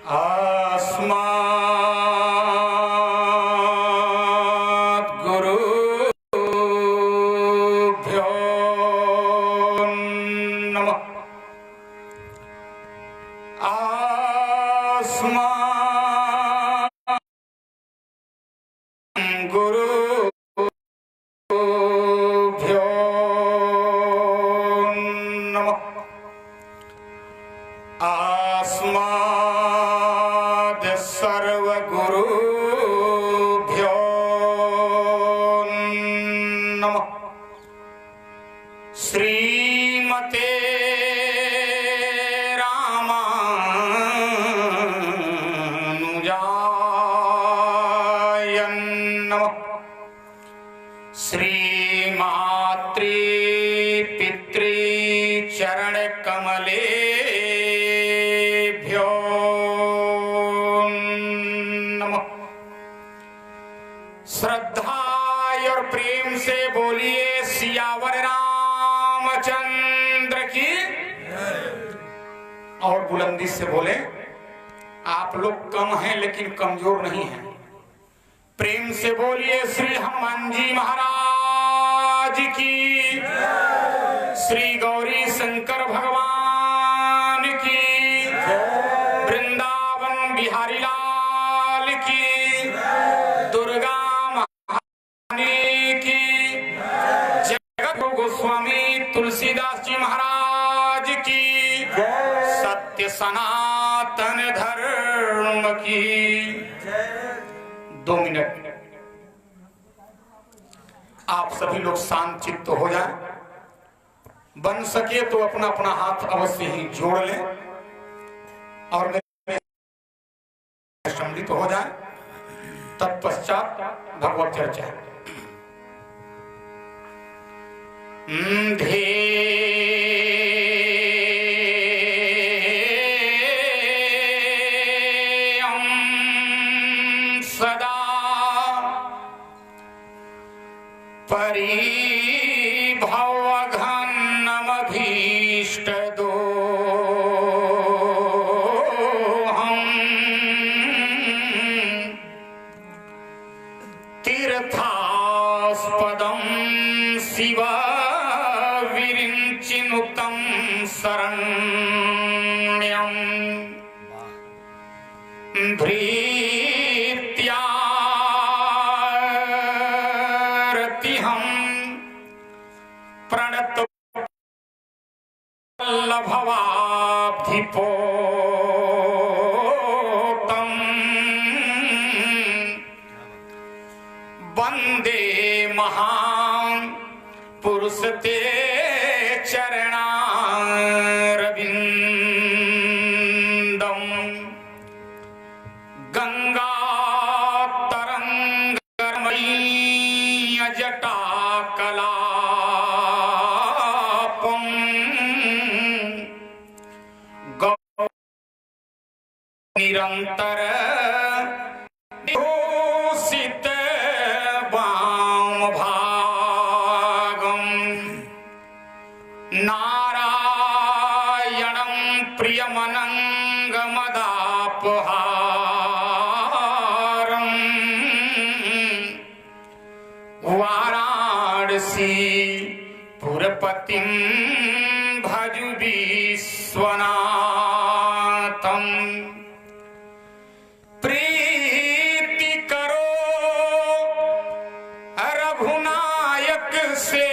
अस्मात् गुरुभ्यो नमः। अस्मात् गुरुभ्यो नमः। अस्माद् सर्वगुरुभ्यो नमः। श्रीमते रामानुजाय नमः। श्रीमात्रे पितृ चरण कमले श्रद्धा और प्रेम से बोलिए सियावर रामचंद्र की। और बुलंदी से बोले, आप लोग कम हैं लेकिन कमजोर नहीं हैं। प्रेम से बोलिए श्री हनुमान जी महाराज की, श्री गौरी शंकर भगवान की, वृंदावन बिहारी लाल की, दुर्गा गोस्वामी तुलसीदास जी महाराज की, सत्य सनातन धर्म की। 2 मिनट आप सभी लोग शांत चित्त हो जाएं। बन सके तो अपना अपना हाथ अवश्य ही जोड़ लें और सम्मिलित हो जाएं। तत्पश्चात भगवत चर्चा। सदा परिभवघ्नमभीष्ट दोहम् तीर्थास्पदं शिव विरिञ्चिनुतं शरण्यम् भृत्यारतिहं प्रणतवल्लभवाब्धिपोतं वन्दे महान् पुरुष ते चरणारविन्दं गंगा तरंगमयी जटाकलापं निरंतर घोषित वामभागम् नारायणं प्रियमनंगमदापहारम् वाराणसी पुरपतिं भजु विश्वनाथम्। प्रीति करो रघुनायक से,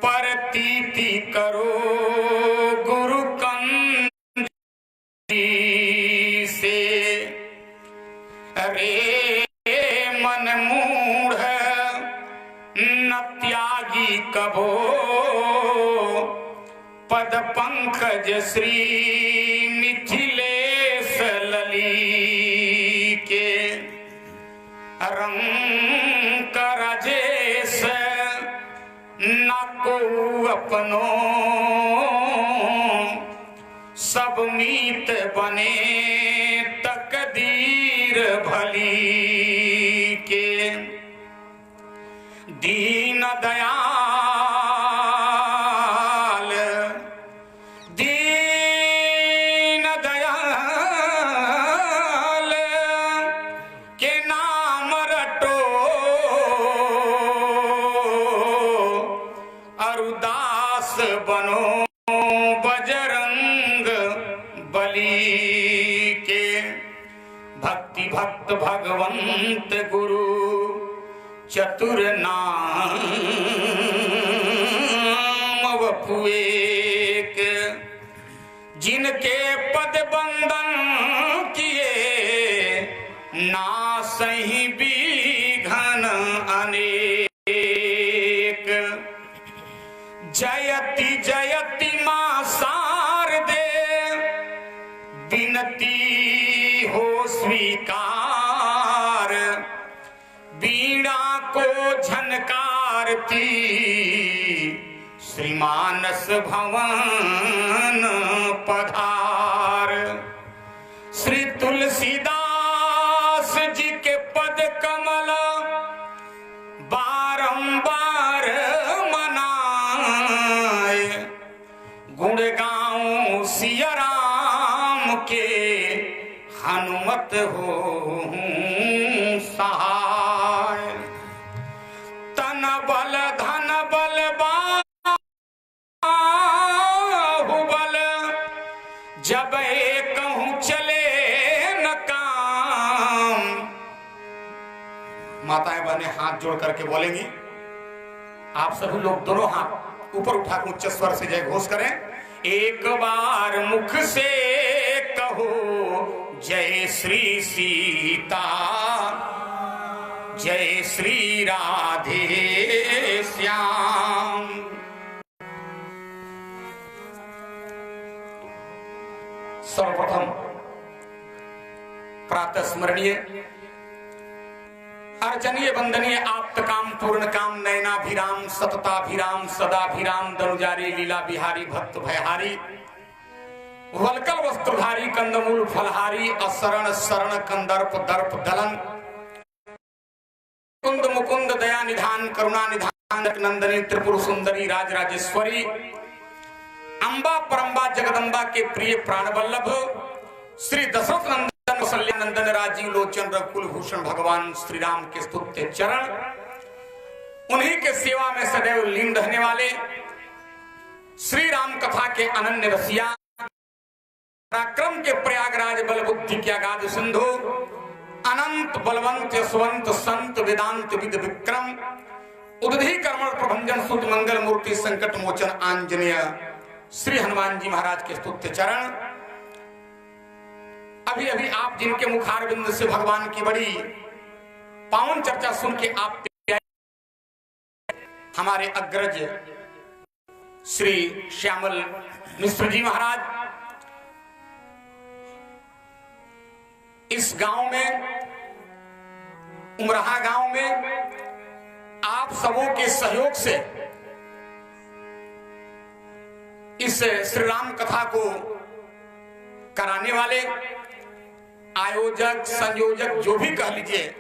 परतीति करो गुरु कंज से। अरे मन मूढ़ न त्यागी कबो, पद पंकज श्री मिथिलेश लली के। रंग राजेश न को अपनो, सब मीत बने तकदीर भली के। दीन दयाल बनो बजरंग बली के। भक्ति भक्त भगवंत गुरु चतुर नाम वपुएक। जिनके पद बंदन किए नासहि बिघन अनेक। जयति जयति मां शारदे बिनती हो स्वीकार। वीणा को झनकारती श्रीमानस भवन पधार। श्री तुलसीदास जी के पद कमल बारंबार मनाए। गुण गाऊं सिया राम के हनुमत हो सहाय। तन बल धन बल बाहुबल जब एक हूं चले न काम। माताएं बहनें हाथ जोड़ करके बोलेंगी। आप सभी लोग दोनों हाथ ऊपर उठा के उच्च स्वर से जय घोष करें। एक बार मुख से कहो जय श्री सीता, जय श्री राधे श्याम। सर्वप्रथम प्रातः स्मरणीय अर्चनीय वंदनीय आप्त काम पूर्ण काम नयनाभिराम सतताभिराम सदाभिराम दनुजारी लीला बिहारी भक्त भयहारी वलकल वस्त्रधारी कंदमूल फलहारी असरण शरण कंदर्प दर्प दलन कुंद मुकुंद दया निधान करुणा निधान नंदनी त्रिपुर सुंदरी राजराजेश्वरी अंबा परंबा जगदंबा के प्रिय प्राण वल्लभ श्री दशरथ नंदन कौशल्या नंदन राजीव लोचन रघुकुल भूषण भगवान श्री राम के स्तुत्य चरण। उन्हीं के सेवा में सदैव लीन रहने वाले श्री राम कथा के अनन्य रसिया पराक्रम के प्रयागराज बल बुद्धि के अगाध सिंधु अनंत बलवंत यशवंत संत वेदांत विद विक्रम उदधि कर्मण प्रभंजन सुध मंगल मूर्ति संकट मोचन आंजनेय श्री हनुमान जी महाराज के स्तुत्य चरण। अभी अभी आप जिनके मुखारविंद से भगवान की बड़ी पावन चर्चा सुन के आप हमारे अग्रज श्री श्यामल मिश्र जी महाराज इस गांव में उमराहा गांव में आप सबों के सहयोग से इस श्री राम कथा को कराने वाले आयोजक संयोजक जो भी कह लीजिए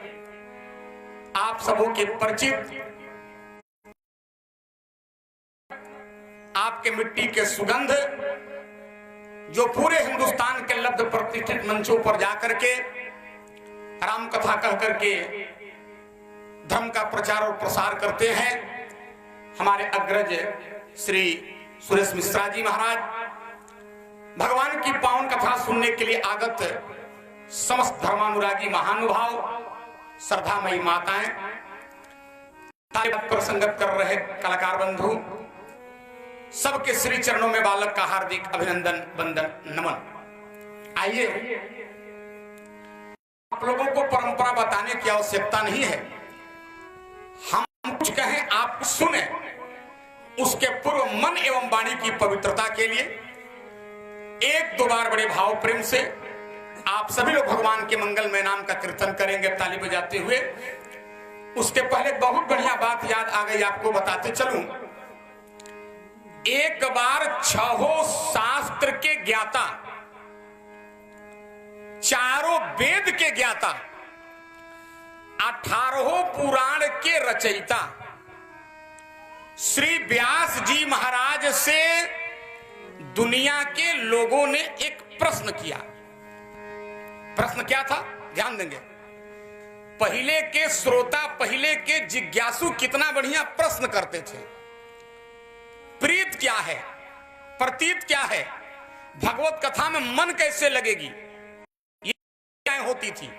आप सबों के परिचित आपके मिट्टी के सुगंध जो पूरे हिंदुस्तान के लब्ध प्रतिष्ठित मंचों पर जाकर के राम कथा कह करके धर्म का प्रचार और प्रसार करते हैं। हमारे अग्रज श्री सुरेश मिश्रा जी महाराज भगवान की पावन कथा सुनने के लिए आगत समस्त धर्मानुरागी महानुभाव श्रद्धामयी माताएं पर संगत कर रहे कलाकार बंधु सबके श्री चरणों में बालक का हार्दिक अभिनंदन वंदन नमन। आइए आप लोगों को परंपरा बताने की आवश्यकता नहीं है। हम कुछ कहें आप सुने उसके पूर्व मन एवं वाणी की पवित्रता के लिए एक दो बार बड़े भाव प्रेम से आप सभी लोग भगवान के मंगलमय नाम का कीर्तन करेंगे ताली बजाते हुए। उसके पहले बहुत बढ़िया बात याद आ गई आपको बताते चलूं। एक बार 6 शास्त्र के ज्ञाता चारों वेद के ज्ञाता 18 पुराण के रचयिता श्री व्यास जी महाराज से दुनिया के लोगों ने एक प्रश्न किया। प्रश्न क्या था ध्यान देंगे। पहले के श्रोता पहले के जिज्ञासु कितना बढ़िया प्रश्न करते थे। प्रीत क्या है, प्रतीत क्या है, भगवत कथा में मन कैसे लगेगी, ये क्या होती थी।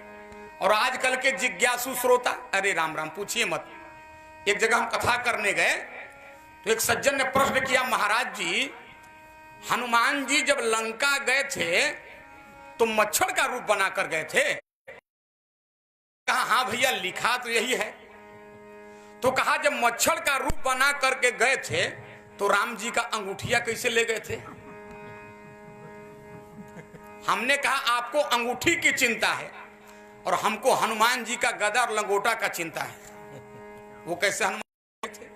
और आजकल के जिज्ञासु श्रोता, अरे राम राम पूछिए मत। एक जगह हम कथा करने गए तो एक सज्जन ने प्रश्न किया, महाराज जी हनुमान जी जब लंका गए थे तो मच्छर का रूप बनाकर गए थे। कहा हाँ भैया लिखा तो यही है। तो कहा जब मच्छर का रूप बना करके गए थे तो राम जी का अंगूठिया कैसे ले गए थे। हमने कहा आपको अंगूठी की चिंता है और हमको हनुमान जी का गदा और लंगोटा का चिंता है। वो कैसे हनुमान थे?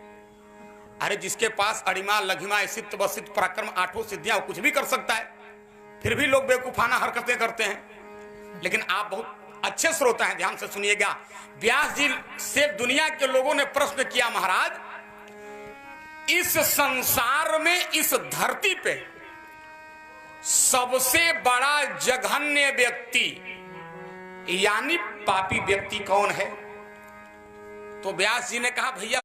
अरे जिसके पास अड़िमा लघिमा सिद्ध वसिद्ध पराक्रम आठों सिद्धियां कुछ भी कर सकता है, फिर भी लोग बेवकूफाना हरकतें करते हैं। लेकिन आप बहुत अच्छे श्रोता हैं, ध्यान से सुनिएगा। व्यास जी से दुनिया के लोगों ने प्रश्न किया, महाराज इस संसार में इस धरती पे सबसे बड़ा जघन्य व्यक्ति यानी पापी व्यक्ति कौन है? तो व्यास जी ने कहा भैया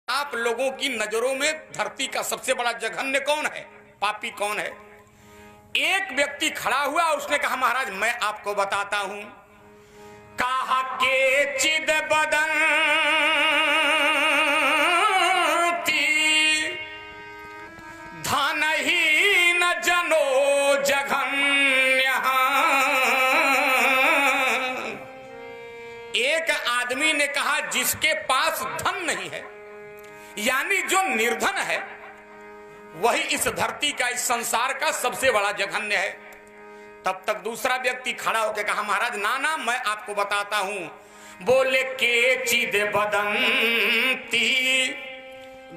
आप लोगों की नजरों में धरती का सबसे बड़ा जघन्य कौन है, पापी कौन है? एक व्यक्ति खड़ा हुआ, उसने कहा महाराज मैं आपको बताता हूं। कहा के चिद बदन धन ही न जनो जघन्य। एक आदमी ने कहा जिसके पास धन नहीं है, यानी जो निर्धन है, वही इस धरती का इस संसार का सबसे बड़ा जघन्य है। तब तक दूसरा व्यक्ति खड़ा होकर कहा महाराज ना ना मैं आपको बताता हूं। बोले के चिद बदंती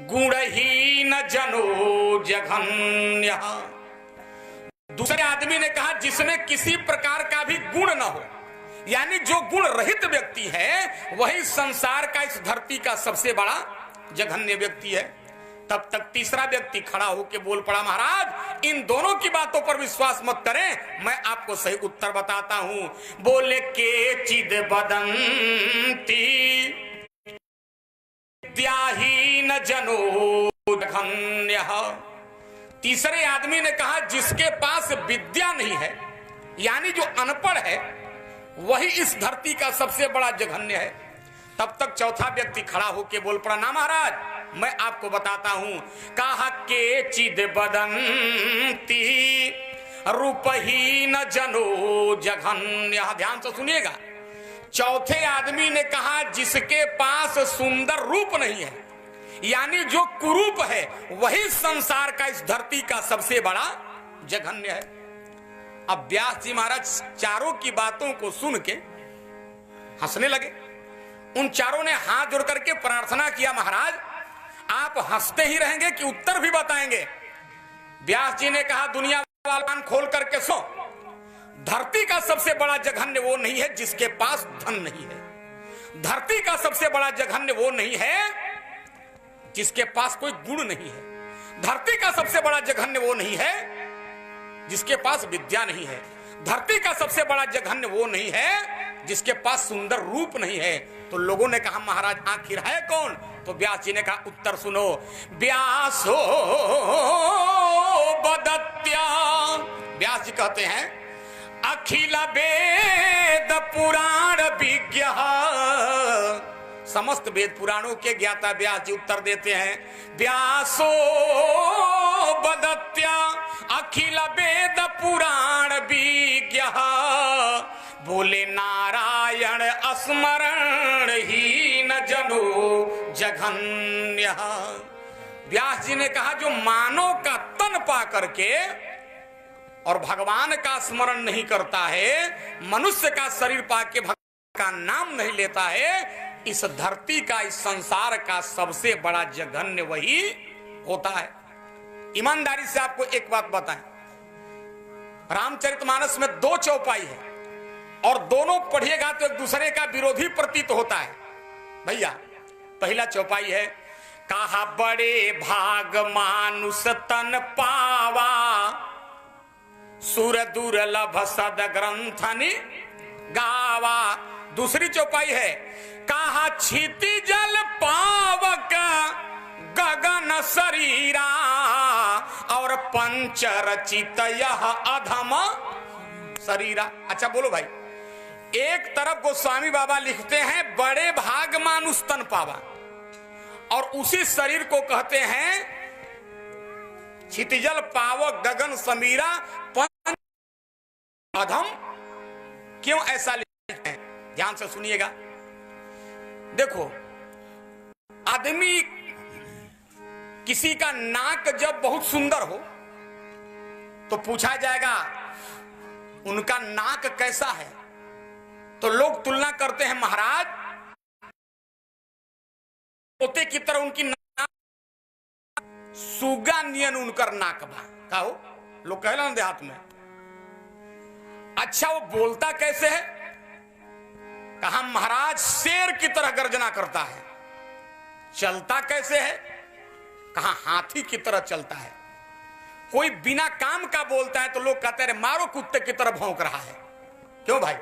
गुणहीन जनो जघन्य। दूसरे आदमी ने कहा जिसमें किसी प्रकार का भी गुण न हो, यानी जो गुण रहित व्यक्ति है वही संसार का इस धरती का सबसे बड़ा जघन्य व्यक्ति है। तब तक तीसरा व्यक्ति खड़ा होकर बोल पड़ा महाराज इन दोनों की बातों पर विश्वास मत करें, मैं आपको सही उत्तर बताता हूं। बोले के चिद बदंती विद्याहीन जनो जघन्य। तीसरे आदमी ने कहा जिसके पास विद्या नहीं है, यानी जो अनपढ़ है, वही इस धरती का सबसे बड़ा जघन्य है। तब तक चौथा व्यक्ति खड़ा होकर बोल पड़ा ना महाराज मैं आपको बताता हूं। कहा के चिद बदंती रूपहीन जनो जघन्य। ध्यान से सुनिएगा। चौथे आदमी ने कहा जिसके पास सुंदर रूप नहीं है, यानी जो कुरूप है, वही संसार का इस धरती का सबसे बड़ा जघन्य है। अब व्यास जी महाराज चारों की बातों को सुन के हंसने लगे। उन चारों ने हाथ जोड़ करके प्रार्थना किया महाराज आप हंसते ही रहेंगे कि उत्तर भी बताएंगे? व्यास जी ने कहा दुनिया वाला कान खोल करके सो, धरती का सबसे बड़ा जघन्य वो नहीं है जिसके पास धन नहीं है। धरती का सबसे बड़ा जघन्य वो नहीं है जिसके पास कोई गुण नहीं है। धरती का सबसे बड़ा जघन्य वो नहीं है जिसके पास विद्या नहीं है। धरती का सबसे बड़ा जघन्य वो नहीं है जिसके पास सुंदर रूप नहीं है। तो लोगों ने कहा महाराज आखिर है कौन? तो व्यास जी ने कहा उत्तर सुनो। व्यासो बदत्या। व्यास जी कहते हैं अखिल वेद पुराण विज्ञ। समस्त वेद पुराणों के ज्ञाता व्यास जी उत्तर देते हैं व्यासो बदत्या अखिल वेद पुराण विज्ञ। बोले नारायण स्मरण ही न जनो जघन्य। व्यास जी ने कहा जो मानव का तन पा करके और भगवान का स्मरण नहीं करता है, मनुष्य का शरीर पा के भगवान का नाम नहीं लेता है, इस धरती का इस संसार का सबसे बड़ा जघन्य वही होता है। ईमानदारी से आपको एक बात बताएं, रामचरितमानस में 2 चौपाई है और दोनों पढ़िएगा तो एक दूसरे का विरोधी प्रतीत होता है। भैया पहला चौपाई है कहा बड़े भाग मानुष तन पावा सुर दुर्लभ सद ग्रंथनि गावा। दूसरी चौपाई है कहा क्षिति जल पावक गगन शरीरा और पंचरचित यह अधम शरीरा। अच्छा बोलो भाई, एक तरफ गोस्वामी बाबा लिखते हैं बड़े भाग मानुष तन पावा, और उसी शरीर को कहते हैं क्षितिजल पावक गगन समीरा पंच अधम। क्यों ऐसा लिखते हैं? ध्यान से सुनिएगा। देखो, आदमी किसी का नाक जब बहुत सुंदर हो तो पूछा जाएगा उनका नाक कैसा है, तो लोग तुलना करते हैं महाराज तोते की तरह उनकी नाक, सुगा नियन उनकर नाक बा। का हो लोग कहला देहात में। अच्छा वो बोलता कैसे है? कहा महाराज शेर की तरह गर्जना करता है। चलता कैसे है? कहा हाथी की तरह चलता है। कोई बिना काम का बोलता है तो लोग कहते हैं मारो कुत्ते की तरह भौंक रहा है। क्यों भाई?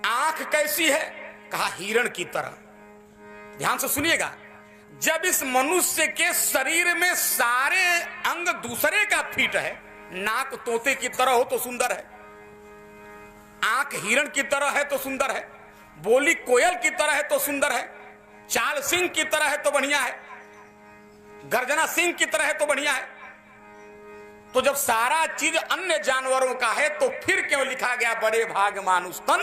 आंख कैसी है? कहा हिरण की तरह। ध्यान से सुनिएगा, जब इस मनुष्य के शरीर में सारे अंग दूसरे का फिट है, नाक तोते की तरह हो तो सुंदर है, आंख हिरण की तरह है तो सुंदर है, बोली कोयल की तरह है तो सुंदर है, चाल सिंह की तरह है तो बढ़िया है, गर्जना सिंह की तरह है तो बढ़िया है। तो जब सारा चीज अन्य जानवरों का है तो फिर क्यों लिखा गया बड़े भाग मानुष तन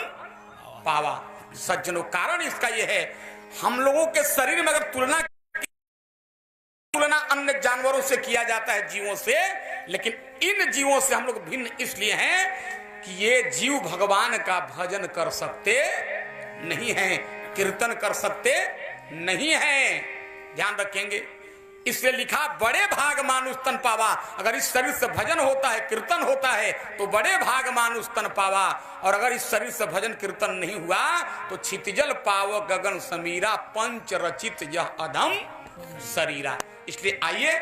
पावा? सज्जनों, कारण इसका यह है, हम लोगों के शरीर में अगर तुलना अन्य जानवरों से किया जाता है, जीवों से, लेकिन इन जीवों से हम लोग भिन्न इसलिए हैं कि ये जीव भगवान का भजन कर सकते नहीं हैं, कीर्तन कर सकते नहीं हैं। ध्यान रखेंगे, इसलिए लिखा बड़े भाग मानुष तन पावा। अगर इस शरीर से भजन होता है, कीर्तन होता है तो बड़े भाग मानुष तन पावा, और अगर इस शरीर से भजन कीर्तन नहीं हुआ तो क्षितिजल पाव गगन समीरा पंच रचित यह अधम शरीरा। इसलिए आइए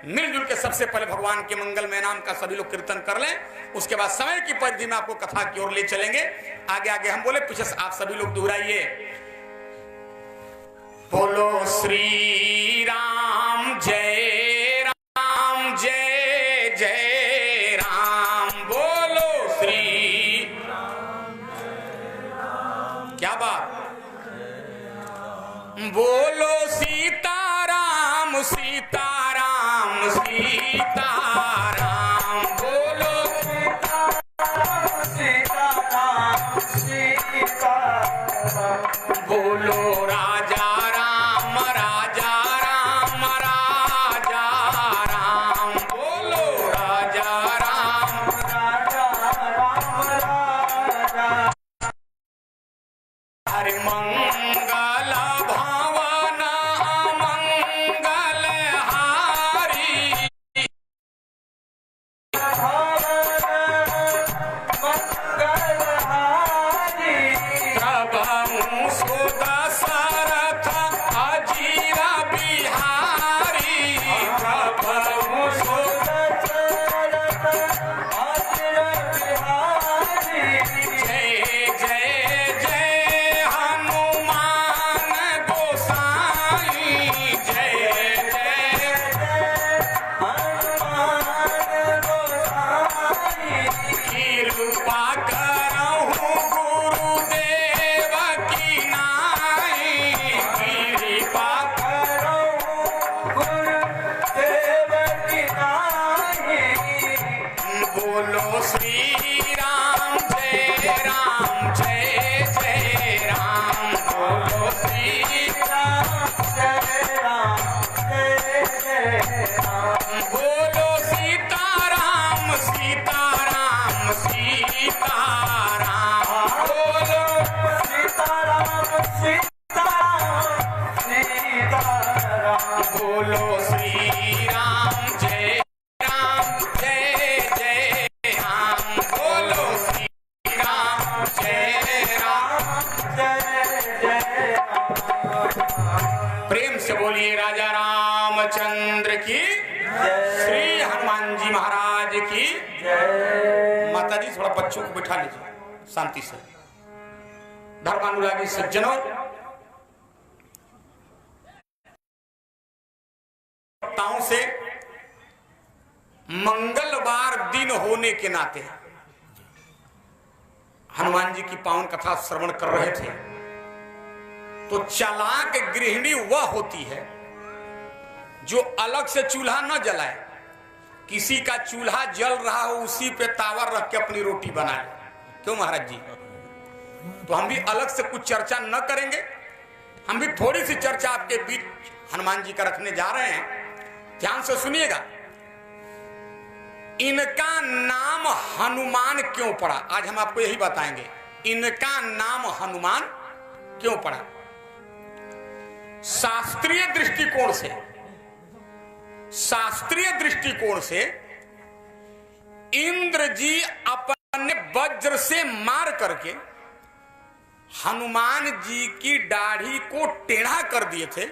मिलजुल के सबसे पहले भगवान के मंगलमय नाम का सभी लोग कीर्तन कर लें। उसके बाद समय की परिधि में आपको कथा की ओर ले चलेंगे। आगे आगे हम बोले, पीछे से आप सभी लोग दोहराइए। बोलो श्री राम जय राम जय जय राम। बोलो श्री राम जय राम। क्या बात? बोलो सीताराम सीताराम सीताराम। बोलो सीताराम सीताराम सीताराम। बोलो राजा राम राजा राम राजा राम। बोलो राजा राम राजा राम राजा। हरि मंगल भवन मंगल हारी। मंगल हारी। प्रभु सुत सरथ अजीर बिहारी। प्रभु सुत सरथ अजीर बिहारी। जय जय जय हनुमान गोसाई। जय जय हनुमान गोसाई। कृपा करहु गुरुदेव की नाई। कृपा करहु गुरुदेव की नाई। बोलो श्री राम जय राम जय जय राम। बोलो श्री राम जय राम जय जय राम। बोलो सीताराम सीताराम सीताराम। बोलो सीताराम सीताराम सीताराम। बोलो श्री राम जय राम जय जय राम। बोलो श्री राम जय राम। प्रेम से बोलिए राजा रामचंद्र की, श्री हनुमान जी महाराज की। माता जी थोड़ा बच्चों को बिठा लीजिए शांति से। धर्मानुरागी सज्जनों, देवताओं से मंगलवार दिन होने के नाते हनुमान जी की पावन कथा श्रवण कर रहे थे, तो चालाक गृहिणी वह होती है जो अलग से चूल्हा न जलाए, किसी का चूल्हा जल रहा हो उसी पे तावा रख के अपनी रोटी बना ले। क्यों महाराज जी? तो हम भी अलग से कुछ चर्चा न करेंगे, हम भी थोड़ी सी चर्चा आपके बीच हनुमान जी का रखने जा रहे हैं। ध्यान से सुनिएगा। इनका नाम हनुमान क्यों पड़ा, आज हम आपको यही बताएंगे। इनका नाम हनुमान क्यों पड़ा? शास्त्रीय दृष्टिकोण से, शास्त्रीय दृष्टिकोण से इंद्र जी अपने वज्र से मार करके हनुमान जी की दाढ़ी को टेढ़ा कर दिए थे,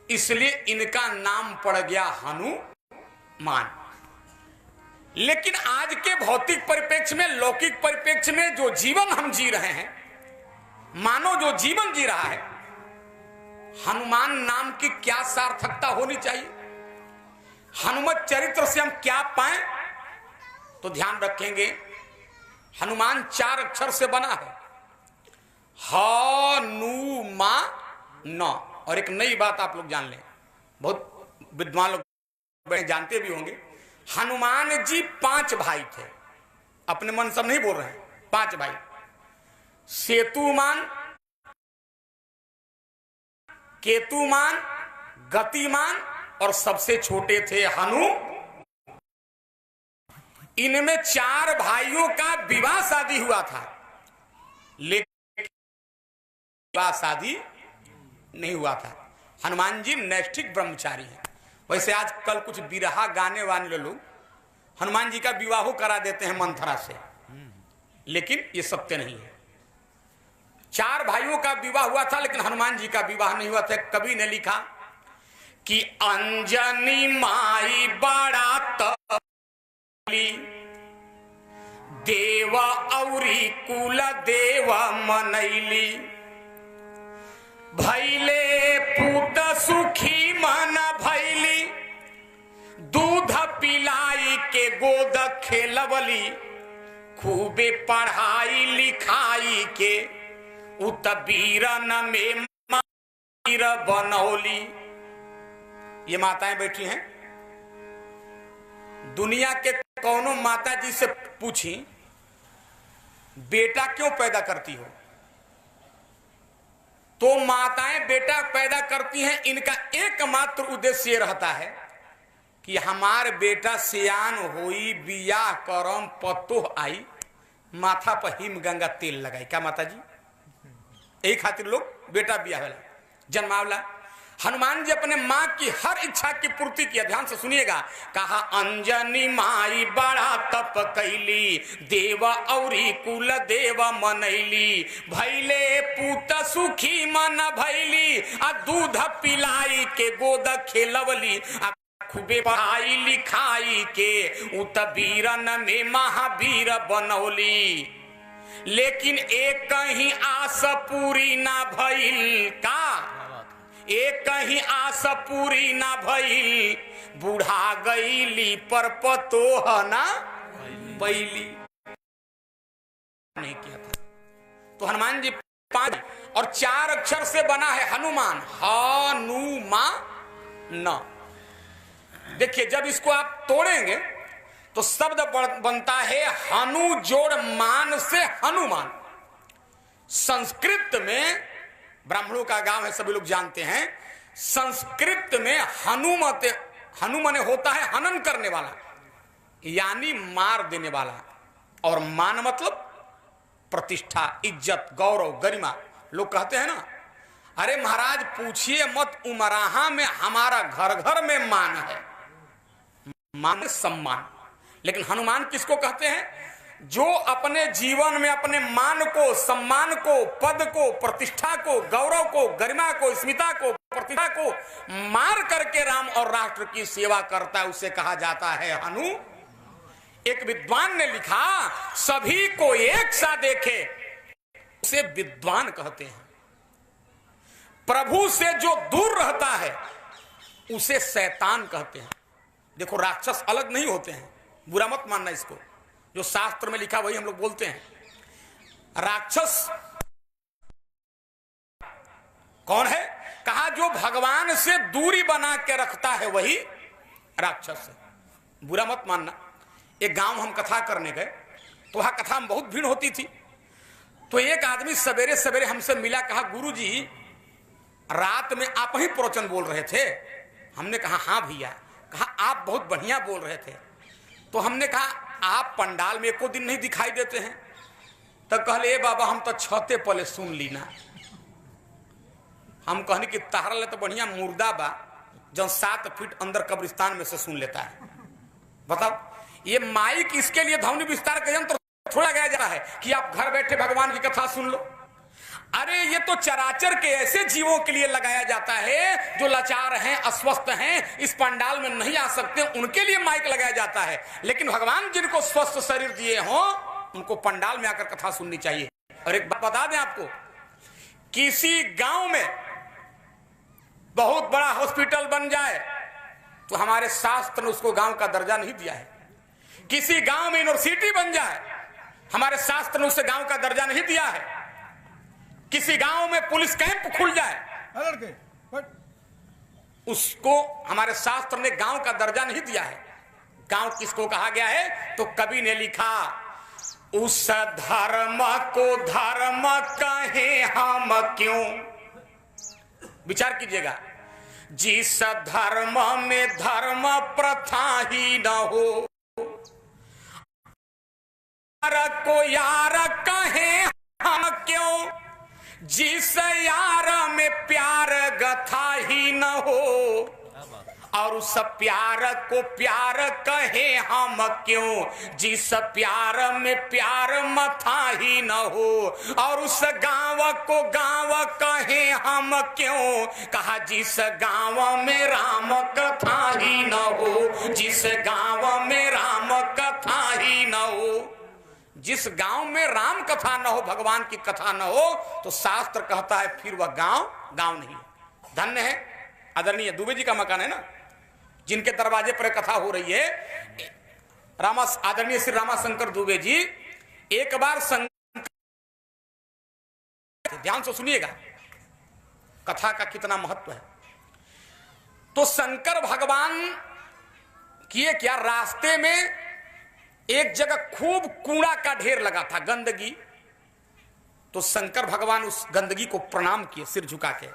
इसलिए इनका नाम पड़ गया हनुमान। लेकिन आज के भौतिक परिप्रेक्ष्य में, लौकिक परिप्रेक्ष्य में जो जीवन हम जी रहे हैं, मानव जो जीवन जी रहा है, हनुमान नाम की क्या सार्थकता होनी चाहिए, हनुमत चरित्र से हम क्या पाएं, तो ध्यान रखेंगे हनुमान 4 अक्षर से बना है, हनुमान। और एक नई बात आप लोग जान लें, बहुत विद्वान लोग जानते भी होंगे, हनुमान जी 5 भाई थे। अपने मन से नहीं बोल रहे हैं, 5 भाई, सेतुमान, केतुमान, गतिमान और सबसे छोटे थे हनु। इनमें 4 भाइयों का विवाह शादी हुआ था, लेकिन विवाह शादी नहीं हुआ था। हनुमान जी नैष्ठिक ब्रह्मचारी हैं। वैसे आजकल कुछ बिरहा गाने वाले लोग हनुमान जी का विवाह करा देते हैं मंथरा से, लेकिन ये सत्य नहीं है। 4 भाइयों का विवाह हुआ था, लेकिन हनुमान जी का विवाह नहीं हुआ था। कवि ने लिखा कि अंजनी माई बड़ा तपली, देव औरी कुल देव मनैली, भैले पूत सुखी मन भैली, दूध पिलाई के गोद खेलवली, खूबे पढ़ाई लिखाई के उतबीरन में मायर बनौली। ये माताएं बैठी हैं, दुनिया के कौनो माता जी से पूछी बेटा क्यों पैदा करती हो, तो माताएं बेटा पैदा करती हैं, इनका एकमात्र उद्देश्य ये रहता है कि हमार बेटा सियान होई, बियाह करम, पतोह आई, माथा पर हिम गंगा तेल लगाई। क्या माता जी? यही खातिर लोग बेटा बियाह वाला जन्मावला। हनुमान जी अपने मां की हर इच्छा की पूर्ति किया। ध्यान से सुनिएगा। कहा अंजनी माई बड़ा तप कैली, देव औरी कुल देव मनैली, भैले पूत सुखी मन भैली, आ दूध पिलाई के गोद खेलवली, खूबे पढ़ाई लिखाई के उतबीरन में महावीर बनौली। लेकिन एक कहीं आस पूरी ना भइल। का? एक कहीं आस पूरी ना भइल, बूढ़ा गईली पर पतोह ना पैली। नहीं किया था। तो हनुमान जी 5 और 4 अक्षर से बना है हनुमान, हनुमान। देखिए, जब इसको आप तोड़ेंगे तो शब्द बनता है हनु जोड़ मान से हनुमान। संस्कृत में, ब्राह्मणों का गांव है, सभी लोग जानते हैं, संस्कृत में हनुमने होता है हनन करने वाला, यानी मार देने वाला, और मान मतलब प्रतिष्ठा, इज्जत, गौरव, गरिमा। लोग कहते हैं ना, अरे महाराज पूछिए मत, उमराहा में हमारा घर घर में मान है, मान सम्मान। लेकिन हनुमान किसको कहते हैं? जो अपने जीवन में अपने मान को, सम्मान को, पद को, प्रतिष्ठा को, गौरव को, गरिमा को, स्मिता को, प्रतिष्ठा को मार करके राम और राष्ट्र की सेवा करता है, उसे कहा जाता है हनु। एक विद्वान ने लिखा, सभी को एक सा देखे उसे विद्वान कहते हैं। प्रभु से जो दूर रहता है उसे शैतान कहते हैं। देखो, राक्षस अलग नहीं होते हैं, बुरा मत मानना इसको, जो शास्त्र में लिखा वही हम लोग बोलते हैं। राक्षस कौन है? कहा जो भगवान से दूरी बना के रखता है वही राक्षस है। बुरा मत मानना। एक गांव हम कथा करने गए तो वहां कथा में बहुत भीड़ होती थी। तो एक आदमी सवेरे सवेरे हमसे मिला, कहा गुरुजी रात में आप ही प्रवचन बोल रहे थे? हमने कहा हाँ भैया। कहा आप बहुत बढ़िया बोल रहे थे। तो हमने कहा आप पंडाल में एको दिन नहीं दिखाई देते हैं। तब कहले ए बाबा हम तो छते पले सुन ली ना। हम कहने कि तारा ले तो बढ़िया मुर्दा बा जो 7 फीट अंदर कब्रिस्तान में से सुन लेता है। बताओ, ये माइक इसके लिए ध्वनि विस्तार का यंत्र थोड़ा गया जा रहा है कि आप घर बैठे भगवान की कथा सुन लो। अरे ये तो चराचर के ऐसे जीवों के लिए लगाया जाता है जो लाचार हैं, अस्वस्थ हैं, इस पंडाल में नहीं आ सकते, उनके लिए माइक लगाया जाता है। लेकिन भगवान जिनको स्वस्थ शरीर दिए हों उनको पंडाल में आकर कथा सुननी चाहिए। और एक बात बता दें आपको, किसी गांव में बहुत बड़ा हॉस्पिटल बन जाए तो हमारे शास्त्र ने उसको गांव का दर्जा नहीं दिया है। किसी गांव में यूनिवर्सिटी बन जाए हमारे शास्त्र ने उसे गांव का दर्जा नहीं दिया है। किसी गांव में पुलिस कैंप खुल जाए उसको हमारे शास्त्र ने गांव का दर्जा नहीं दिया है। गांव किसको कहा गया है? तो कवि ने लिखा, उस धर्म को धर्म कहे हम क्यों। विचार कीजिएगा, जिस धर्म में धर्म प्रथा ही न हो, को यार कहे हम क्यों, जिस यार में प्यार गथा ही न हो, और उस प्यार को प्यार कहे हम क्यों, जिस प्यार में प्यार मथा ही न हो, और उस गांव को गांव कहे हम क्यों। कहा जिस गांव में राम कथा ही न हो, जिस गांव में राम कथा ही न हो। जिस गांव में राम कथा न हो, भगवान की कथा न हो, तो शास्त्र कहता है फिर वह गांव गांव नहीं है। धन्य है आदरणीय दुबे जी का मकान है ना, जिनके दरवाजे पर कथा हो रही है। आदरणीय श्री रामाशंकर दुबे जी एक बार ध्यान से सुनिएगा कथा का कितना महत्व है। तो शंकर भगवान किए क्या, रास्ते में एक जगह खूब कूड़ा का ढेर लगा था, गंदगी। तो शंकर भगवान उस गंदगी को प्रणाम किए सिर झुका के।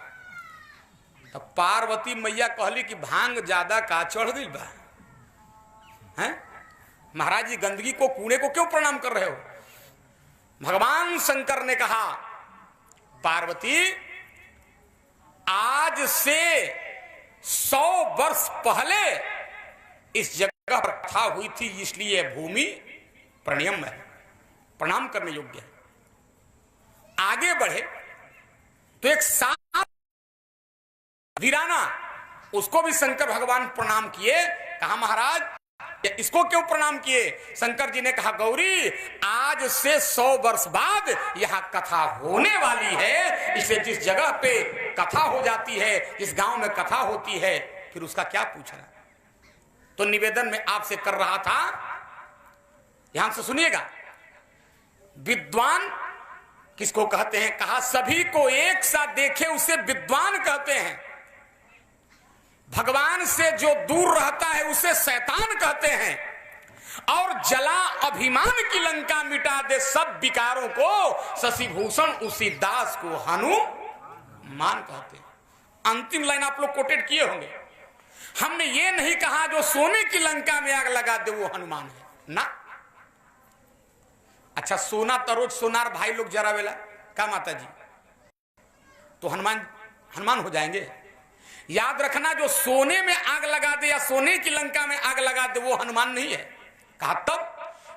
तो पार्वती मैया कहली कि भांग ज्यादा का चढ़ गई बा हैं महाराज जी, गंदगी को कूड़े को क्यों प्रणाम कर रहे हो? भगवान शंकर ने कहा, पार्वती आज से 100 वर्ष पहले इस जगह पर कथा हुई थी, इसलिए भूमि प्रणयम है, प्रणाम करने योग्य है। आगे बढ़े तो एक सांप वीराना, उसको भी शंकर भगवान प्रणाम किए। कहा महाराज इसको क्यों प्रणाम किए? शंकर जी ने कहा गौरी आज से 100 वर्ष बाद यहां कथा होने वाली है, इसलिए जिस जगह पे कथा हो जाती है, जिस गांव में कथा होती है, फिर उसका क्या पूछना। तो निवेदन में आपसे कर रहा था, ध्यान से सुनिएगा। विद्वान किसको कहते हैं? कहा सभी को एक साथ देखे उसे विद्वान कहते हैं। भगवान से जो दूर रहता है उसे शैतान कहते हैं। और जला अभिमान की लंका मिटा दे सब विकारों को, शशिभूषण उसी दास को हनुमान कहते हैं। अंतिम लाइन आप लोग कोटेड किए होंगे। हमने ये नहीं कहा जो सोने की लंका में आग लगा दे वो हनुमान है ना। अच्छा, सोना तो रोज सोनार भाई लोग जरावेला का माता जी, तो हनुमान हो जाएंगे? याद रखना, जो सोने में आग लगा दे या सोने की लंका में आग लगा दे वो हनुमान नहीं है। कहा तब?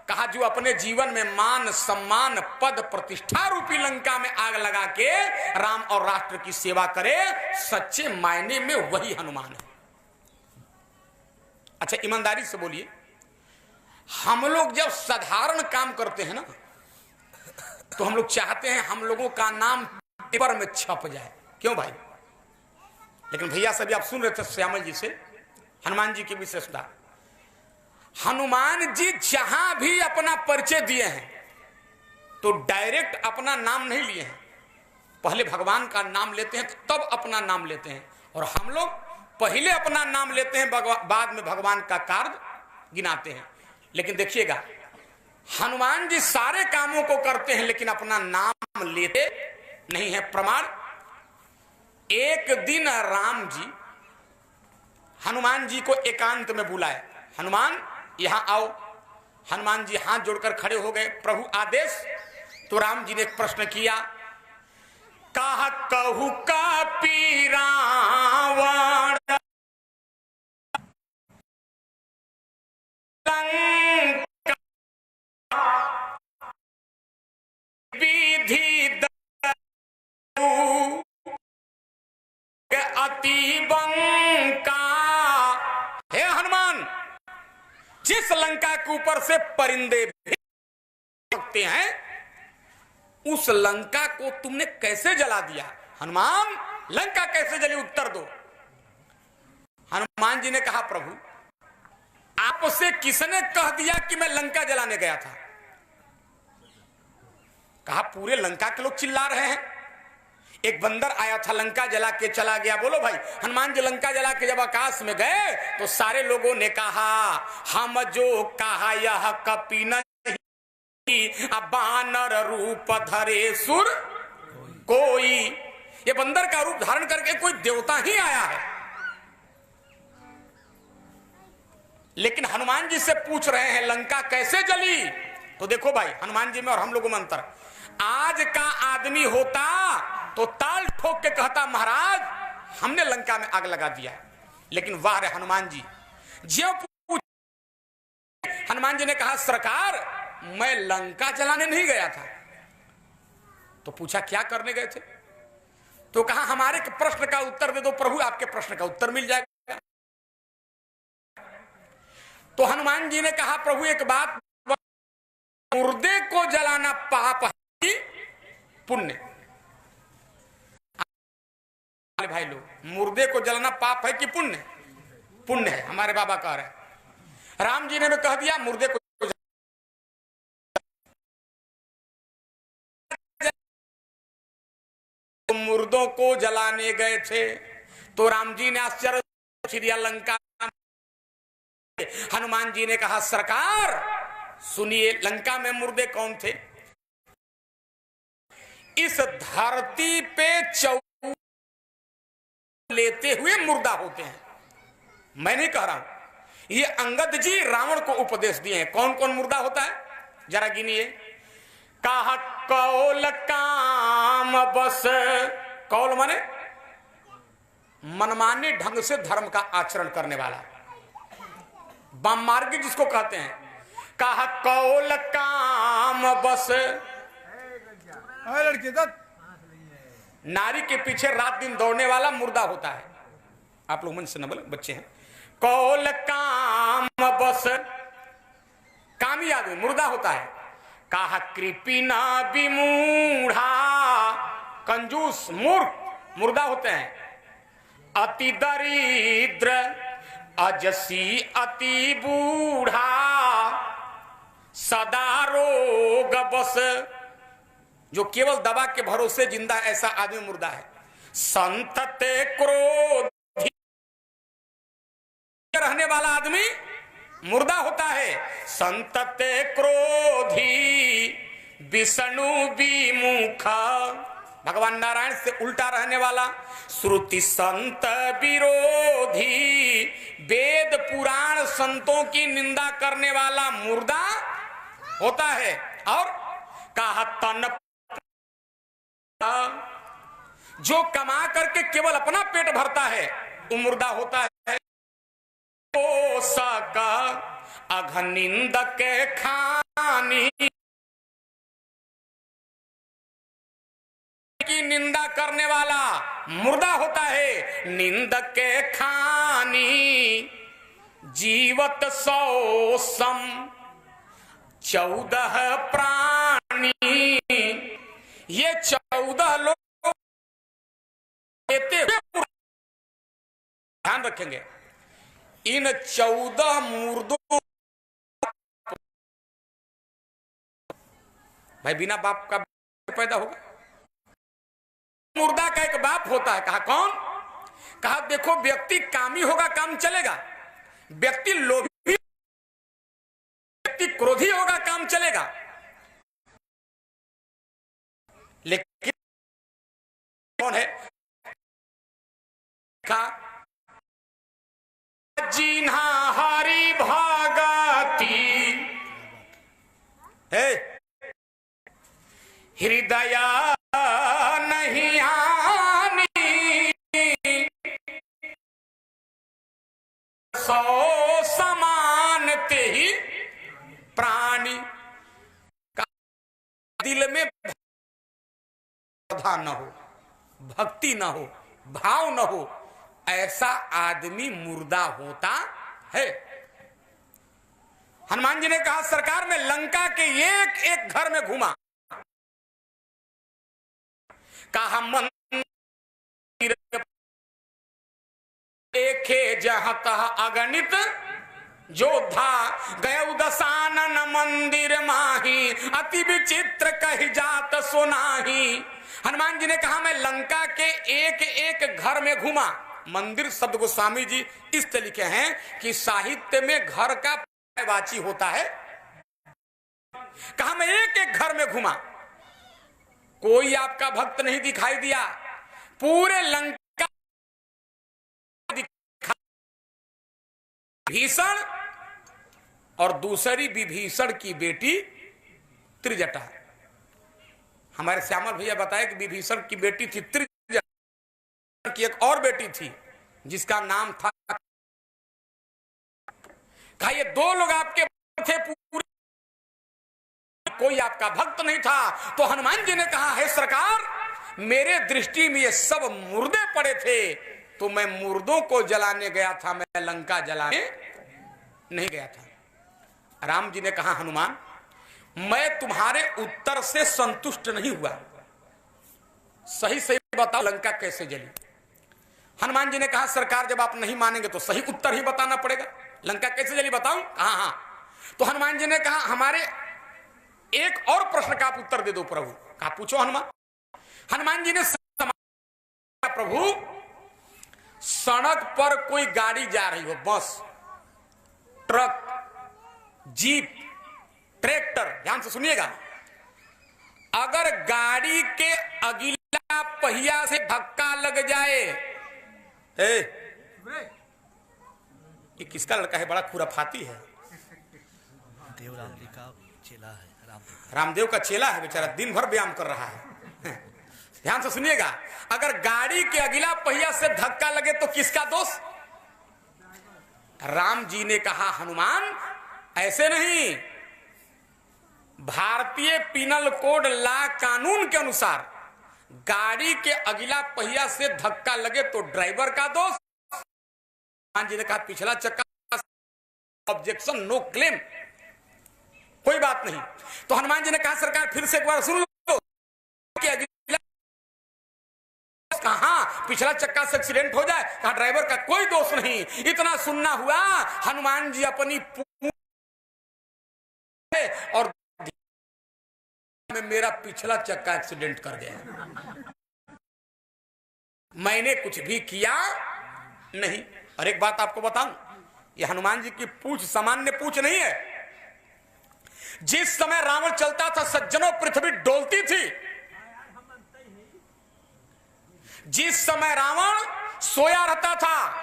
कहा जो अपने जीवन में मान सम्मान पद प्रतिष्ठा रूपी लंका में आग लगा के राम और राष्ट्र की सेवा करे, सच्चे मायने में वही हनुमान है। अच्छा, ईमानदारी से बोलिए, हम लोग जब साधारण काम करते हैं ना, तो हम लोग चाहते हैं हम लोगों का नाम पेपर में छप जाए। क्यों भाई? लेकिन भैया सभी आप सुन रहे थे श्यामल जी से हनुमान जी की विशेषता। हनुमान जी जहां भी अपना परिचय दिए हैं तो डायरेक्ट अपना नाम नहीं लिए हैं, पहले भगवान का नाम लेते हैं तब अपना नाम लेते हैं। और हम लोग पहले अपना नाम लेते हैं, बाद में भगवान का कार्य गिनाते हैं। लेकिन देखिएगा हनुमान जी सारे कामों को करते हैं लेकिन अपना नाम लेते नहीं है। प्रमाण, एक दिन राम जी हनुमान जी को एकांत में बुलाए, हनुमान यहां आओ। हनुमान जी हाथ जोड़कर खड़े हो गए, प्रभु आदेश। तो राम जी ने एक प्रश्न किया, कहा कहू का पी रावण विधि अति बंका। हे हनुमान, जिस लंका के ऊपर से परिंदे भी सकते हैं उस लंका को तुमने कैसे जला दिया? हनुमान, लंका कैसे जली, उत्तर दो। हनुमान जी ने कहा, प्रभु आपसे किसने कह दिया कि मैं लंका जलाने गया था? कहा पूरे लंका के लोग चिल्ला रहे हैं। एक बंदर आया था, लंका जला के चला गया। बोलो भाई, हनुमान जी लंका जला के जब आकाश में गए तो सारे लोगों ने कहा, हम जो कहा यह कपि नहीं, बानर रूप धरे सुर कोई। ये बंदर का रूप धारण करके कोई देवता ही आया है। लेकिन हनुमान जी से पूछ रहे हैं लंका कैसे जली? तो देखो भाई, हनुमान जी में और हम लोगों में अंतर। आज का आदमी होता तो ताल ठोक के कहता, महाराज हमने लंका में आग लगा दिया। लेकिन वाह रे हनुमान जी, जो हनुमान जी ने कहा, सरकार मैं लंका जलाने नहीं गया था। तो पूछा क्या करने गए थे? तो कहा हमारे प्रश्न का उत्तर दे दो प्रभु, आपके प्रश्न का उत्तर मिल जाएगा। तो हनुमान जी ने कहा, प्रभु एक बात, मुर्दे को जलाना पाप है कि पुण्य? भाई लोग, मुर्दे को जलाना पाप है कि पुण्य? पुण्य है, हमारे बाबा कह रहे हैं। राम जी ने भी कह दिया मुर्दे को मुर्दों को जलाने गए थे। तो राम जी ने आश्चर्य दिया लंका। हनुमान जी ने कहा, सरकार सुनिए, लंका में मुर्दे कौन थे? इस धरती पे लेते हुए मुर्दा होते हैं। मैं नहीं कह रहा हूं, ये अंगद जी रावण को उपदेश दिए हैं। कौन कौन मुर्दा होता है जरा गिनिए। कहा कौल काम बस, कौल माने मनमाने ढंग से धर्म का आचरण करने वाला, वाम मार्गी जिसको कहते हैं। कहा कौल काम बस, लड़के नारी के पीछे रात दिन दौड़ने वाला मुर्दा होता है। आप लोग मन से न बोले, बच्चे हैं। कौल काम बस, कामी आदमी मुर्दा होता है। कहा कृपिना विमूढ़ा, कंजूस मूर्ख मुर्दा होते हैं। अति दरिद्र अजसी अति बूढ़ा, सदा रोग बस, जो केवल दवा के भरोसे जिंदा है, ऐसा आदमी मुर्दा है। संतते क्रोधी रहने वाला आदमी मुर्दा होता है। संतते क्रोधी विष्णु विमुख, भगवान नारायण से उल्टा रहने वाला। श्रुति संत विरोधी, वेद पुराण संतों की निंदा करने वाला मुर्दा होता है। और कहा तन, जो कमा करके केवल अपना पेट भरता है वो मुर्दा होता है। ओ सका अघ निंदक खानी, की निंदा करने वाला मुर्दा होता है। निंदक के खानी जीवत 100 सम 14 प्राणी, ये 14 लोग ध्यान रखेंगे, इन 14 मुर्दों, भाई बिना बाप का पैदा होगा? मुर्दा का एक बाप होता है। कहा कौन? कहा देखो, व्यक्ति कामी होगा काम चलेगा, व्यक्ति लोभी, व्यक्ति क्रोधी होगा काम चलेगा, लेकिन कौन है? कहा जिन्हा हरि भगति है हृदय नहीं आनी, सो समानते ही प्राणी का दिल में श्रद्धा न हो, भक्ति न हो, भाव न हो, ऐसा आदमी मुर्दा होता है। हनुमान जी ने कहा सरकार में लंका के एक एक घर में घूमा, कहा मंदिर देखे जहां तहा अगणित योद्धा, गए दशानन मंदिर माही, अति विचित्र कही जात सुनाही। हनुमान जी ने कहा मैं लंका के एक एक घर में घूमा। मंदिर शब्द गोस्वामी जी इस तरीके हैं कि साहित्य में घर का वाची होता है। कहा मैं एक एक घर में घूमा, कोई आपका भक्त नहीं दिखाई दिया, पूरे लंका भीषण और दूसरी विभीषण की बेटी त्रिजटा। हमारे श्यामल भैया बताए कि विभीषण की बेटी थी त्रिजटा, की एक और बेटी थी जिसका नाम था, कहा ये दो लोग आपके थे, पूरे कोई आपका भक्त नहीं था। तो हनुमान जी ने कहा है सरकार मेरे दृष्टि में ये सब मुर्दे पड़े थे, तो मैं मुर्दों को जलाने गया था, मैं लंका जलाने नहीं गया था। राम जी ने कहा हनुमान मैं तुम्हारे उत्तर से संतुष्ट नहीं हुआ, सही सही बताओ लंका कैसे जली। हनुमान जी ने कहा सरकार जब आप नहीं मानेंगे तो सही उत्तर ही बताना पड़ेगा, लंका कैसे जली बताऊं? कहा हाँ। तो हनुमान जी ने कहा हमारे एक और प्रश्न का आप उत्तर दे दो प्रभु। कहा पूछो हनुमान। हनुमान जी ने प्रभु सड़क पर कोई गाड़ी जा रही हो, बस, ट्रक, जीप, ट्रैक्टर, ध्यान से सुनिएगा, अगर गाड़ी के अगला पहिया से धक्का लग जाए, ये किसका लड़का है? बड़ा खुराफाती है, देवराम जी का चेला है, रामदेव का चेला है, बेचारा दिन भर व्यायाम कर रहा है। ध्यान से सुनिएगा, अगर गाड़ी के अगला पहिया से धक्का लगे तो किसका दोष? राम जी ने कहा हनुमान ऐसे नहीं, भारतीय पिनल कोड ला कानून के अनुसार गाड़ी के अगला पहिया से धक्का लगे तो ड्राइवर का दोष। हनुमान जी ने कहा पिछला चक्का, ऑब्जेक्शन, नो क्लेम, कोई बात नहीं। तो हनुमान जी ने कहा सरकार फिर से एक बार सुन लो कि अगला कहा पिछला चक्का से एक्सीडेंट हो जाए, कहा ड्राइवर का कोई दोष नहीं। इतना सुनना हुआ, हनुमान जी अपनी और में मेरा पिछला चक्का एक्सीडेंट कर गया, मैंने कुछ भी किया नहीं। और एक बात आपको बताऊं, यह हनुमान जी की पूछ सामान्य पूछ नहीं है। जिस समय रावण चलता था सज्जनों पृथ्वी डोलती थी, जिस समय रावण सोया रहता था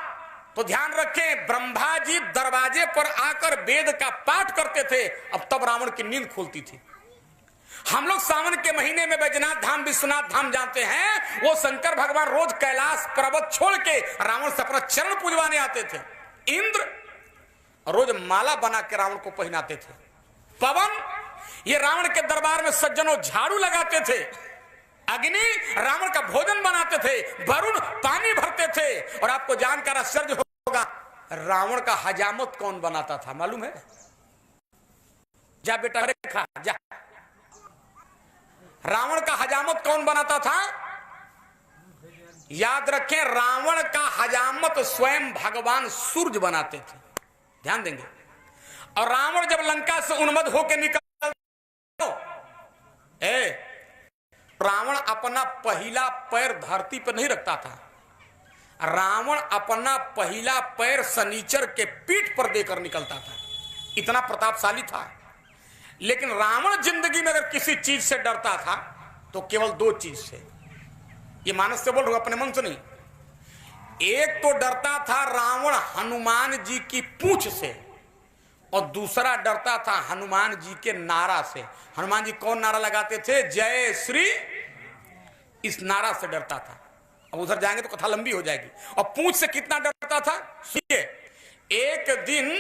तो ध्यान रखें ब्रह्मा जी दरवाजे पर आकर वेद का पाठ करते थे, अब तब रावण की नींद खुलती थी। हम लोग सावन के महीने में बैजनाथ धाम, विश्वनाथ धाम जाते हैं, वो शंकर भगवान रोज कैलाश पर्वत छोड़ के रावण से अपना चरण पूजवाने आते थे। इंद्र रोज माला बना के रावण को पहनाते थे। पवन ये रावण के दरबार में सज्जनों झाड़ू लगाते थे। अग्नि रावण का भोजन बनाते थे। वरुण पानी भरते थे। और आपको जानकर आश्चर्य होगा, रावण का हजामत कौन बनाता था मालूम है? जा बेटा खा जा। रावण का हजामत कौन बनाता था? याद रखें, रावण का हजामत स्वयं भगवान सूर्य बनाते थे, ध्यान देंगे। और रावण जब लंका से उन्मत्त होकर निकल, रावण अपना पहला पैर धरती पर नहीं रखता था। रावण अपना पहला पैर शनिचर के पीठ पर देकर निकलता था, इतना प्रतापशाली था। लेकिन रावण जिंदगी में अगर किसी चीज से डरता था तो केवल दो चीज से, ये मानस से बोल रहा हूं, अपने मन से नहीं। एक तो डरता था रावण हनुमान जी की पूंछ से, और दूसरा डरता था हनुमान जी के नारा से। हनुमान जी कौन नारा लगाते थे? जय श्री, इस नारा से डरता था। अब उधर जाएंगे तो कथा लंबी हो जाएगी। और पूंछ से कितना डरता था सुनिए। एक दिन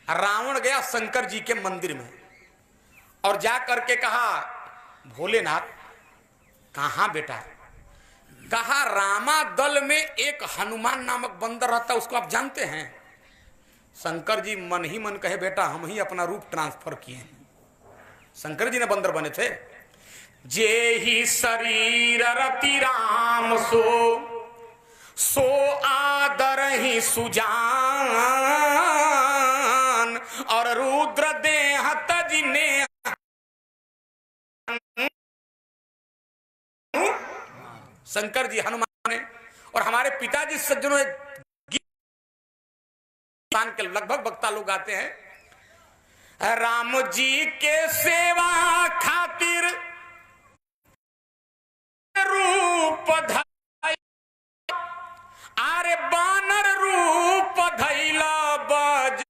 रावण गया शंकर जी के मंदिर में और जा करके कहा, भोलेनाथ कहां बेटा? कहा, रामा दल में एक हनुमान नामक बंदर रहता, उसको आप जानते हैं? शंकर जी मन ही मन कहे, बेटा हम ही अपना रूप ट्रांसफर किए हैं। शंकर जी ने बंदर बने थे। जे ही शरीर रति राम सो आदर ही सुजान, और रुद्र देह तजने शंकर जी हनुमान ने। और हमारे पिताजी सज्जनों के लगभग वक्ता लोग आते हैं, राम जी के सेवा खातिर रूप धैला, आरे बानर रूप धैला बज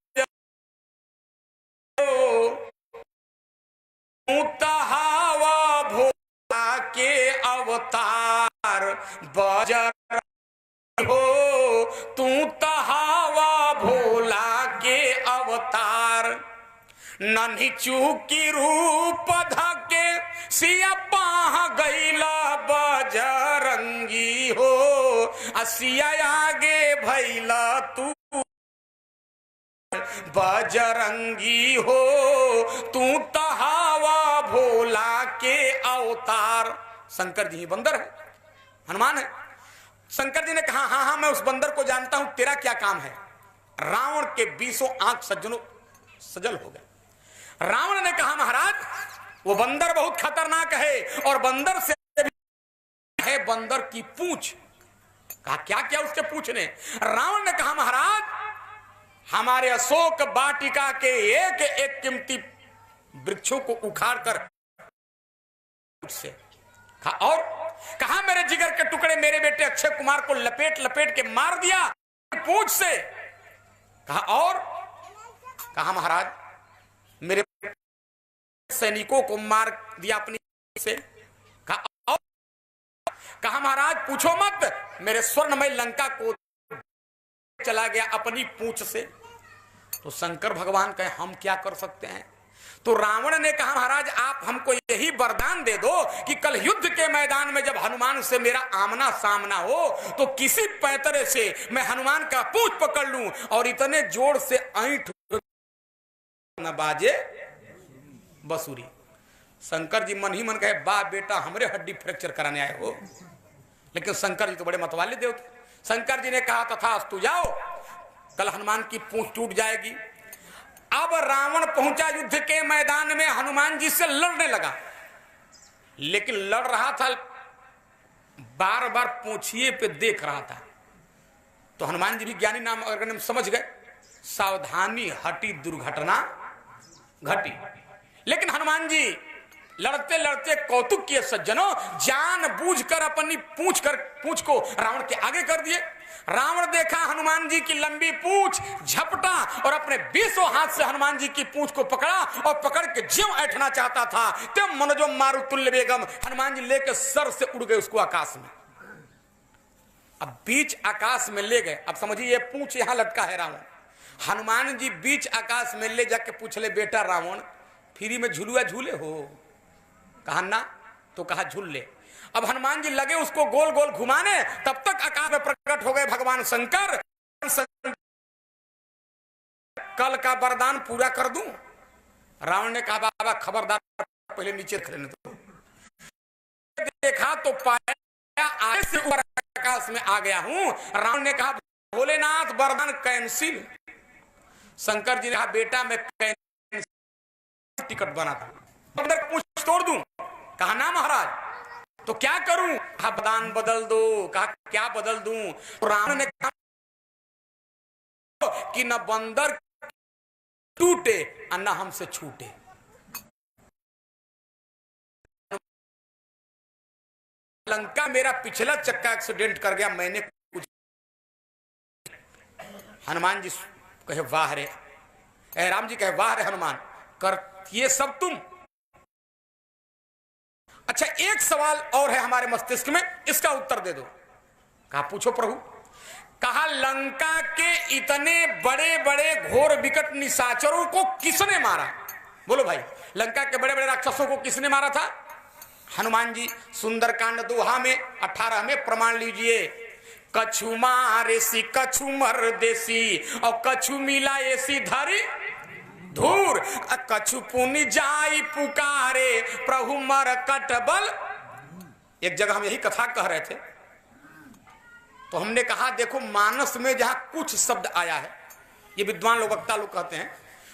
तहावा भोला के अवतार बजर हो, तू तहावा भोला के अवतार। नन्ही चूकी रूप धके सिया पाह गईला बजरंगी हो, असिया आगे भैला तू बजरंगी हो, तू तहावा भोला के अवतार। शंकर जी ही बंदर है, हनुमान है। शंकर जी ने कहा, हाँ हाँ मैं उस बंदर को जानता हूं, तेरा क्या काम है? रावण के 20 आंख सज्जनों सजल हो गए। रावण ने कहा, महाराज वो बंदर बहुत खतरनाक है, और बंदर से है बंदर की पूंछ। कहा, क्या क्या उसके पूंछ ने? रावण ने कहा, महाराज हमारे अशोक वाटिका के एक एक कीमती वृक्षों को उखाड़ कर से कहा, और कहा मेरे जिगर के टुकड़े मेरे बेटे अक्षय कुमार को लपेट लपेट के मार दिया पूंछ से। कहा, और कहा, महाराज मेरे सैनिकों को मार दिया अपनी से। कहा, और कहा, महाराज पूछो मत, मेरे स्वर्णमय लंका को चला गया अपनी पूंछ से। तो शंकर भगवान कहे, हम क्या कर सकते हैं? तो रावण ने कहा, महाराज आप हमको यही वरदान दे दो कि कल युद्ध के मैदान में जब हनुमान से मेरा आमना सामना हो तो किसी पैतरे से मैं हनुमान का पूंछ पकड़ लूं और इतने जोर से ऐंठ न बाजे बसुरी। शंकर जी मन ही मन कहे, बा बेटा हमरे हड्डी फ्रैक्चर कराने आए हो। लेकिन शंकर जी तो बड़े मतवाले देव थे। शंकर जी ने कहा, तथास्तु जाओ, कल हनुमान की पूंछ टूट जाएगी। अब रावण पहुंचा युद्ध के मैदान में, हनुमान जी से लड़ने लगा। लेकिन लड़ रहा था, बार बार पूंछिए पे देख रहा था। तो हनुमान जी भी ज्ञानी नाम अगर समझ गए, सावधानी हटी दुर्घटना घटी। लेकिन हनुमान जी लड़ते लड़ते कौतुक किए सज्जनों, जानबूझकर अपनी पूंछ को रावण के आगे कर दिए। रावण देखा हनुमान जी की लंबी पूंछ, झपटा और अपने 20 हाथ से हनुमान जी की पूंछ को पकड़ा और पकड़ के ज्यों ऐठना चाहता था ते मनोजो मारू तुल्य बेगम, हनुमान जी लेकर सर से उड़ गए उसको आकाश में। अब बीच आकाश में ले गए। अब समझिए ये पूंछ यहां लटका है रावण, हनुमान जी बीच आकाश में ले जाके पूछ ले, बेटा रावण फ्री में झुलुआ झूले हो? कहा ना। तो कहा झूल ले। अब हनुमान जी लगे उसको गोल गोल घुमाने, तब तक आकाश में प्रकट हो गए भगवान शंकर। कल का वरदान पूरा कर दूं? रावण ने कहा, बाबा खबरदार, पहले नीचे खड़े दो। देखा तो पाया आगे से ऊपर आकाश में आ गया हूं। रावण ने कहा भोलेनाथ वरदान कैंसिल। शंकर जी ने कहा बेटा मैं टिकट बना था, पूछ तोड़ दूं। कहा ना महाराज। तो क्या करूं? कहा वरदान बदल दो। कहा क्या बदल दूं? तो रावण ने कहा कि न बंदर टूटे और न हमसे छूटे। लंका मेरा पिछला चक्का एक्सीडेंट कर गया, मैंने कुछ। हनुमान जी कहे वाह रे, राम जी कहे वाह रे हनुमान, कर ये सब तुम। अच्छा एक सवाल और है हमारे मस्तिष्क में, इसका उत्तर दे दो। कहा पूछो प्रभु। कहा लंका के इतने बड़े बड़े घोर विकट निशाचरों को किसने मारा? बोलो भाई, लंका के बड़े बड़े राक्षसों को किसने मारा था? हनुमान जी सुंदरकांड दोहा में 18 में प्रमाण लीजिए। कछु मारे सी कछु मर देसी और कछु मिला ऐसी धरी धूर, कछु पुनि जाई पुकारे प्रभु मर कटबल। एक जगह हम यही कथा कह रहे थे, तो हमने कहा देखो मानस में जहां कुछ शब्द आया है, ये विद्वान लोग वक्ता लोग कहते हैं,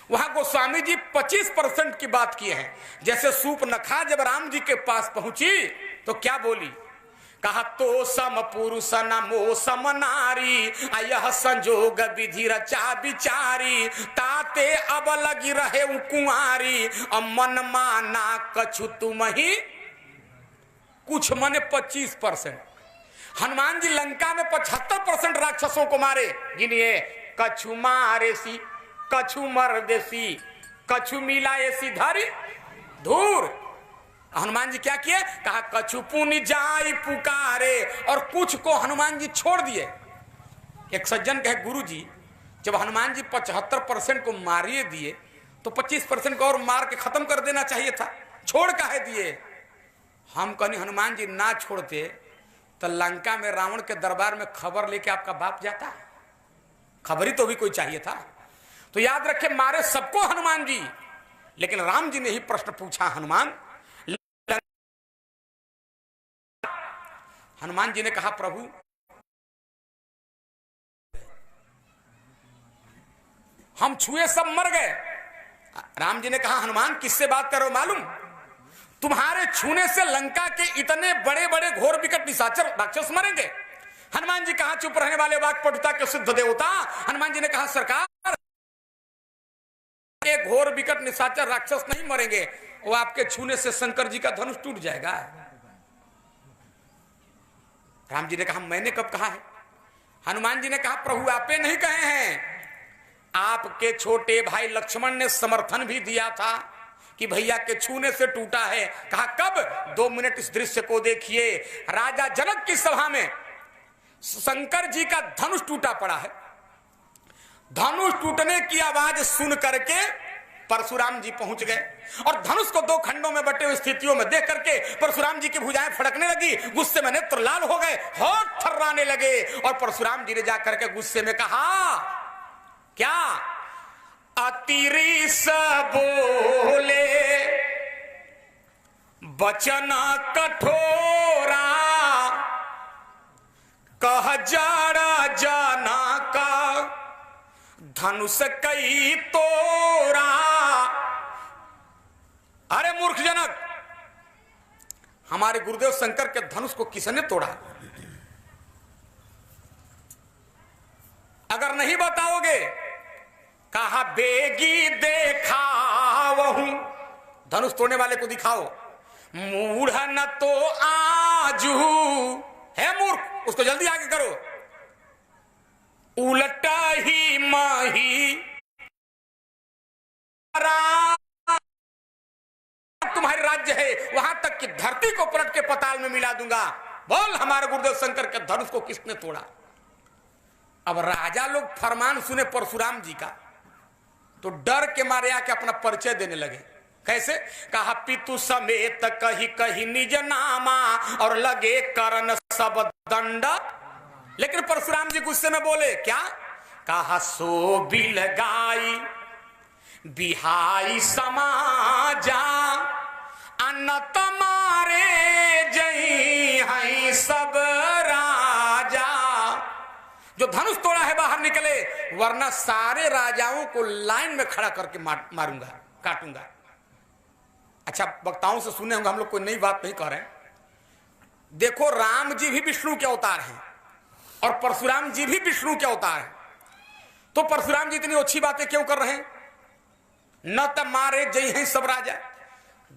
वहां गोस्वामी जी 25% की बात किए हैं। जैसे सूप नखा जब राम जी के पास पहुंची तो क्या बोली? कहा तो सम पुरुष नमो सम नारी, यह संजोग विधि रचा विचारी, ताते अब लगी रहे कुंवारी, मन माना कछु तुम ही कुछ। मने 25%। हनुमान जी लंका में 75% राक्षसों को मारे। गिनिए, कछु मारे सी कछु मर देसी कछु मिला ऐसी धरी धूर। हनुमान जी क्या किए? कहा कछु पुनि जाई पुकारे, और कुछ को हनुमान जी छोड़ दिए। एक सज्जन कहे गुरु जी जब हनुमान जी 75% को मारिए दिए तो 25% को और मार के खत्म कर देना चाहिए था, छोड़ काहे दिए? हम कहनी हनुमान जी ना छोड़ते तो लंका में रावण के दरबार में खबर लेके आपका बाप जाता, खबरी तो भी कोई चाहिए था। तो याद रखे मारे सबको हनुमान जी, लेकिन राम जी ने ही प्रश्न पूछा हनुमान। हनुमान जी ने कहा प्रभु हम छुए सब मर गए। राम जी ने कहा हनुमान किससे बात करो मालूम? तुम्हारे छूने से लंका के इतने बड़े बड़े घोर विकट निशाचर राक्षस मरेंगे। हनुमान जी कहा चुप रहने वाले वाक्पटुता के सिद्ध देवता। हनुमान जी ने कहा सरकार के घोर विकट निशाचर राक्षस नहीं मरेंगे, वो आपके छूने से शंकर जी का धनुष टूट जाएगा। राम जी ने कहा मैंने कब कहा है? हनुमान जी ने कहा प्रभु आपे नहीं कहे हैं, आपके छोटे भाई लक्ष्मण ने समर्थन भी दिया था कि भैया के छूने से टूटा है। कहा कब? 2 मिनट इस दृश्य को देखिए। राजा जनक की सभा में शंकर जी का धनुष टूटा पड़ा है। धनुष टूटने की आवाज सुन करके परशुराम जी पहुंच गए और धनुष को 2 खंडों में बटे हुई स्थितियों में देख करके परशुराम जी की भुजाएं फड़कने लगी, गुस्से में नेत्र लाल हो गए, होठ थर्राने लगे। और परशुराम जी ने जाकर के गुस्से में कहा क्या? अतिरिस बोले वचन कठोरा, कह जड़ जना का धनुष कई तोरा। अरे मूर्ख जनक, हमारे गुरुदेव शंकर के धनुष को किसने तोड़ा? अगर नहीं बताओगे, कहा बेगी देखावहूं, धनुष तोड़ने वाले को दिखाओ। मूढ़ न तो आजू है मूर्ख, उसको जल्दी आगे करो। उलटा ही माही तुम्हारे राज्य है, वहां तक कि धरती को पलट के पताल में मिला दूंगा। बोल हमारे गुरुदेव शंकर के धनुष को किसने तोड़ा? अब राजा लोग फरमान सुने परशुराम जी का तो डर के मारे आके अपना परिचय देने लगे। कैसे? कहा पितु समेत कही कही निज नामा, और लगे करन सब दंड। लेकिन परशुराम जी गुस्से में बोले क्या? कहा सो बिल गाई बिहाई समाजा, अन्न तमारे जई हई हैं सब राजा। जो धनुष तोड़ा है बाहर निकले, वरना सारे राजाओं को लाइन में खड़ा करके मारूंगा, काटूंगा। अच्छा, वक्ताओं से सुने होंगे, हम लोग कोई नई बात नहीं कह रहे हैं। देखो, राम जी भी विष्णु के अवतार हैं और परशुराम जी भी विष्णु के अवतार हैं। तो परशुराम जी इतनी अच्छी बातें क्यों कर रहे हैं? न त मारे जय हैं सब राजा,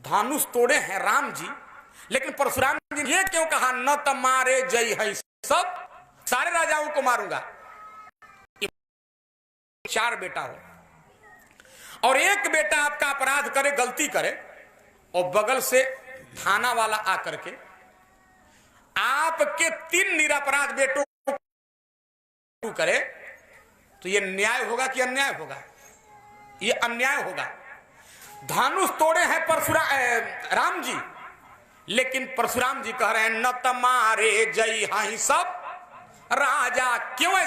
धनुष तोड़े हैं राम जी, लेकिन परशुराम जी ने क्यों कहा न त मारे जय है सब, सारे राजाओं को मारूंगा। 4 बेटा हो और एक बेटा आपका अपराध करे, गलती करे, और बगल से थाना वाला आकर के आपके 3 निरपराध बेटों को करे, तो यह न्याय होगा कि अन्याय होगा? यह अन्याय होगा। धनुष तोड़े हैं परशुराम राम जी, लेकिन परशुराम जी कह रहे हैं न तमारे जय हाई सब राजा। क्यों ऐसा